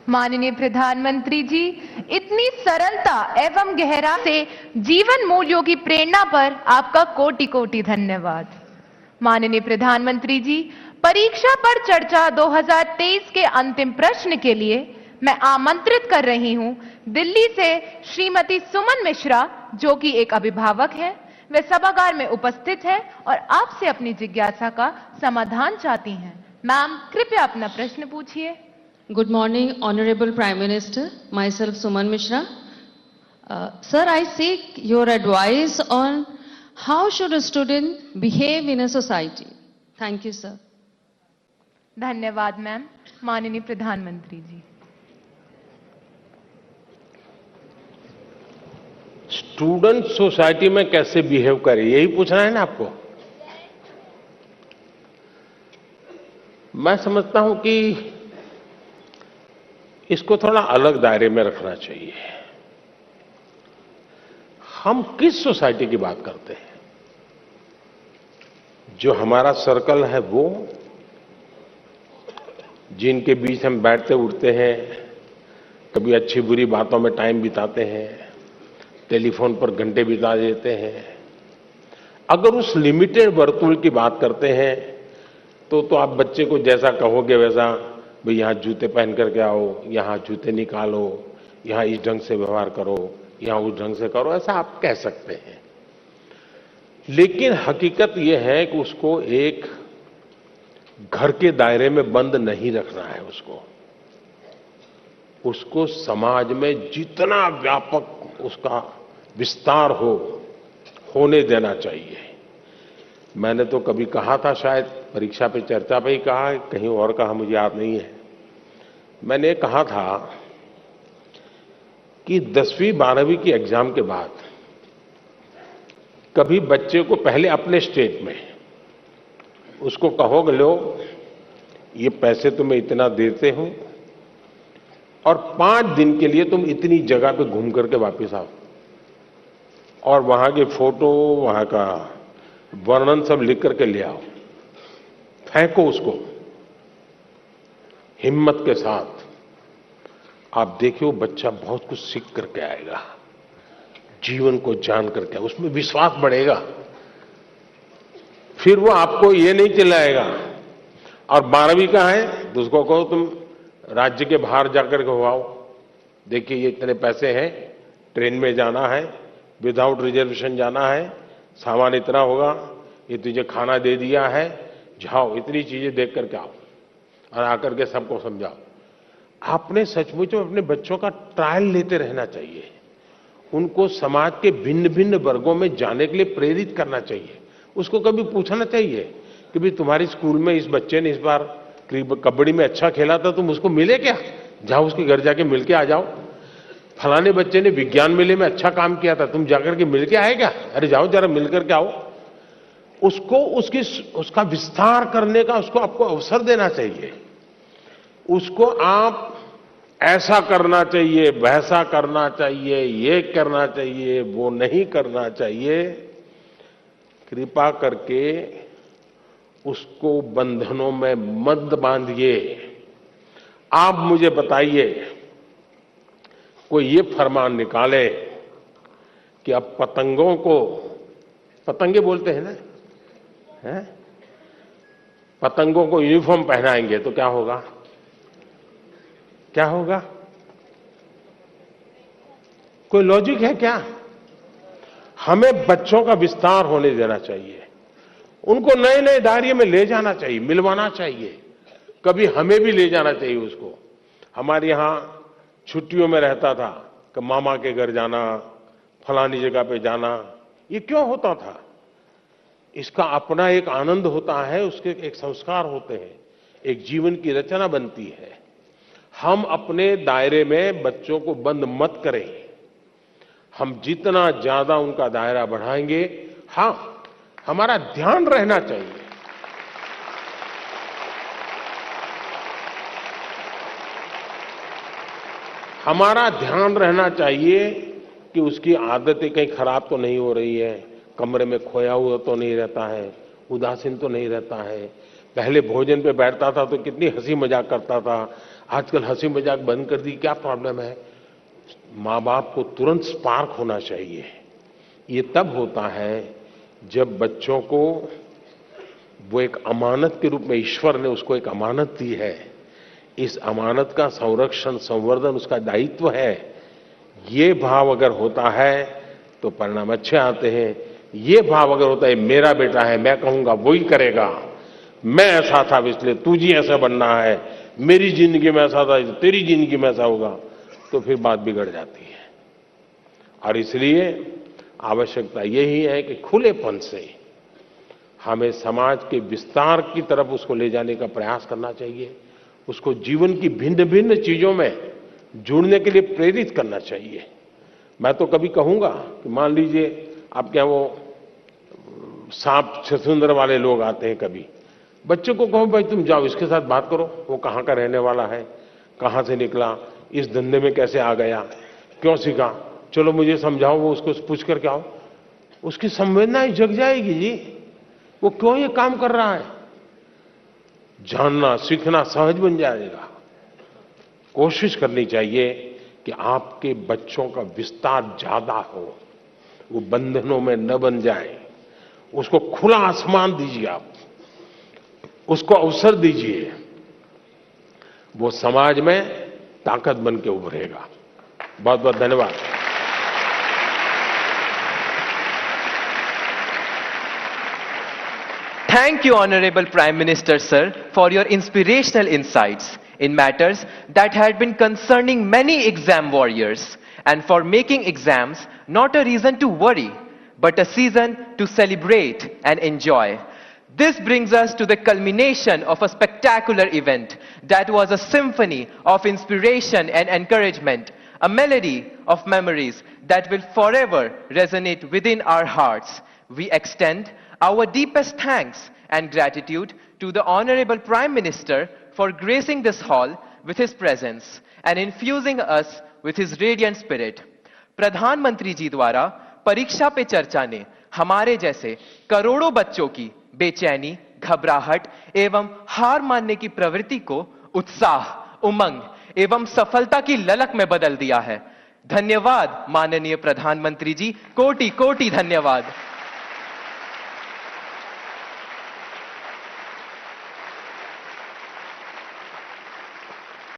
माननीय प्रधानमंत्री जी, इतनी सरलता एवं गहरा से जीवन मूल्यों की प्रेरणा पर आपका कोटि कोटि धन्यवाद। माननीय प्रधानमंत्री जी, परीक्षा पर चर्चा 2023 के अंतिम प्रश्न के लिए मैं आमंत्रित कर रही हूं दिल्ली से श्रीमती सुमन मिश्रा, जो कि एक अभिभावक है। वे सभागार में उपस्थित है और आपसे अपनी जिज्ञासा का समाधान चाहती हैं। मैम, कृपया अपना प्रश्न पूछिए। Good morning, Honorable Prime Minister. Myself, Suman Mishra. Sir, I seek your advice on how should a student behave in a society. Thank you, sir. धन्यवाद मैम। माननीय प्रधानमंत्री जी। स्टूडेंट सोसाइटी में कैसे बिहेव करे, यही पूछना है ना आपको। मैं समझता हूं कि इसको थोड़ा अलग दायरे में रखना चाहिए। हम किस सोसाइटी की बात करते हैं? जो हमारा सर्कल है वो, जिनके बीच हम बैठते उठते हैं, कभी अच्छी बुरी बातों में टाइम बिताते हैं, टेलीफोन पर घंटे बिता देते हैं। अगर उस लिमिटेड वर्तुल की बात करते हैं तो आप बच्चे को जैसा कहोगे वैसा, भाई यहां जूते पहन करके आओ, यहां जूते निकालो, यहां इस ढंग से व्यवहार करो, यहां उस ढंग से करो, ऐसा आप कह सकते हैं। लेकिन हकीकत यह है कि उसको एक घर के दायरे में बंद नहीं रखना है। उसको समाज में जितना व्यापक उसका विस्तार होने देना चाहिए। मैंने तो कभी कहा था, शायद परीक्षा पे चर्चा पे ही कहा, कहीं और कहा मुझे याद नहीं है। मैंने कहा था कि 10वीं 12वीं की एग्जाम के बाद कभी बच्चे को पहले अपने स्टेट में उसको कहोगे, लो ये पैसे तुम्हें इतना देते हूं और 5 दिन के लिए तुम इतनी जगह पे घूम करके वापस आओ और वहां के फोटो, वहां का वर्णन सब लिख करके ले आओ, फेंको उसको हिम्मत के साथ। आप देखिए, वो बच्चा बहुत कुछ सीख करके आएगा, जीवन को जान करके, उसमें विश्वास बढ़ेगा। फिर वो आपको ये नहीं चिल्लाएगा। और 12वीं का है तो उसको कहो तुम राज्य के बाहर जाकर के हो आओ, देखिए ये इतने पैसे हैं, ट्रेन में जाना है, विदाउट रिजर्वेशन जाना है, सामान इतना होगा, ये तुझे खाना दे दिया है, जाओ इतनी चीजें देख करके आओ और आकर के सबको समझाओ। आपने सचमुच में अपने बच्चों का ट्रायल लेते रहना चाहिए। उनको समाज के भिन्न भिन्न वर्गों में जाने के लिए प्रेरित करना चाहिए। उसको कभी पूछना चाहिए कि भाई तुम्हारी स्कूल में इस बच्चे ने इस बार कबड्डी में अच्छा खेला था, तुम उसको मिले क्या? जाओ उसके घर जाके मिल के आ जाओ। फलाने बच्चे ने विज्ञान मेले में अच्छा काम किया था, तुम जाकर के मिल के आए क्या? अरे जाओ जरा मिल करके आओ। उसको उसका विस्तार करने का उसको आपको अवसर देना चाहिए। उसको आप ऐसा करना चाहिए, वैसा करना चाहिए, ये करना चाहिए, वो नहीं करना चाहिए, कृपा करके उसको बंधनों में मत बांधिए। आप मुझे बताइए, कोई ये फरमान निकाले कि अब पतंगों को, पतंगे बोलते हैं ना, हैं? पतंगों को यूनिफॉर्म पहनाएंगे तो क्या होगा? क्या होगा? कोई लॉजिक है क्या? हमें बच्चों का विस्तार होने देना चाहिए। उनको नए नए दायरे में ले जाना चाहिए, मिलवाना चाहिए। कभी हमें भी ले जाना चाहिए उसको। हमारे यहां छुट्टियों में रहता था कि मामा के घर जाना, फलानी जगह पे जाना। ये क्यों होता था? इसका अपना एक आनंद होता है, उसके एक संस्कार होते हैं, एक जीवन की रचना बनती है। हम अपने दायरे में बच्चों को बंद मत करें। हम जितना ज्यादा उनका दायरा बढ़ाएंगे, हाँ, हमारा ध्यान रहना चाहिए। हमारा ध्यान रहना चाहिए कि उसकी आदतें कहीं खराब तो नहीं हो रही है, कमरे में खोया हुआ तो नहीं रहता है, उदासीन तो नहीं रहता है, पहले भोजन पे बैठता था तो कितनी हंसी मजाक करता था, आजकल हंसी मजाक बंद कर दी। क्या प्रॉब्लम है? माँ बाप को तुरंत स्पार्क होना चाहिए। ये तब होता है जब बच्चों को वो एक अमानत के रूप में ईश्वर ने उसको एक अमानत दी है, इस अमानत का संरक्षण संवर्धन उसका दायित्व है। ये भाव अगर होता है तो परिणाम अच्छे आते हैं। ये भाव अगर होता है मेरा बेटा है, मैं कहूंगा वही करेगा, मैं ऐसा था इसलिए तुझे ऐसा बनना है, मेरी जिंदगी में ऐसा था तेरी जिंदगी में ऐसा होगा, तो फिर बात बिगड़ जाती है। और इसलिए आवश्यकता यही है कि खुलेपन से हमें समाज के विस्तार की तरफ उसको ले जाने का प्रयास करना चाहिए, उसको जीवन की भिन्न भिन्न चीजों में जुड़ने के लिए प्रेरित करना चाहिए। मैं तो कभी कहूंगा कि मान लीजिए आपके यहाँ वो सांप छछूंदर वाले लोग आते हैं, कभी बच्चों को कहो भाई तुम जाओ इसके साथ बात करो, वो कहाँ का रहने वाला है, कहाँ से निकला, इस धंधे में कैसे आ गया, क्यों सीखा, चलो मुझे समझाओ, वो उसको पूछ करके आओ, उसकी संवेदनाएं जग जाएगी जी, वो क्यों ये काम कर रहा है, जानना सीखना सहज बन जाएगा। कोशिश करनी चाहिए कि आपके बच्चों का विस्तार ज्यादा हो, वो बंधनों में न बन जाए, उसको खुला आसमान दीजिए, आप उसको अवसर दीजिए, वो समाज में ताकत बन के उभरेगा। बहुत बहुत धन्यवाद। Thank you, Honorable Prime Minister, sir, for your inspirational insights in matters that had been concerning many exam warriors, and for making exams not a reason to worry, but a season to celebrate and enjoy. This brings us to the culmination of a spectacular event that was a symphony of inspiration and encouragement, a melody of memories that will forever resonate within our hearts. We extend our deepest thanks and gratitude to the Honorable Prime Minister for gracing this hall with his presence and infusing us with his radiant spirit. प्रधानमंत्री जी द्वारा परीक्षा पे चर्चा ने हमारे जैसे करोड़ों बच्चों की बेचैनी, घबराहट एवं हार मानने की प्रवृत्ति को उत्साह, उमंग एवं सफलता की ललक में बदल दिया है। धन्यवाद माननीय प्रधानमंत्री जी, कोटि कोटि धन्यवाद।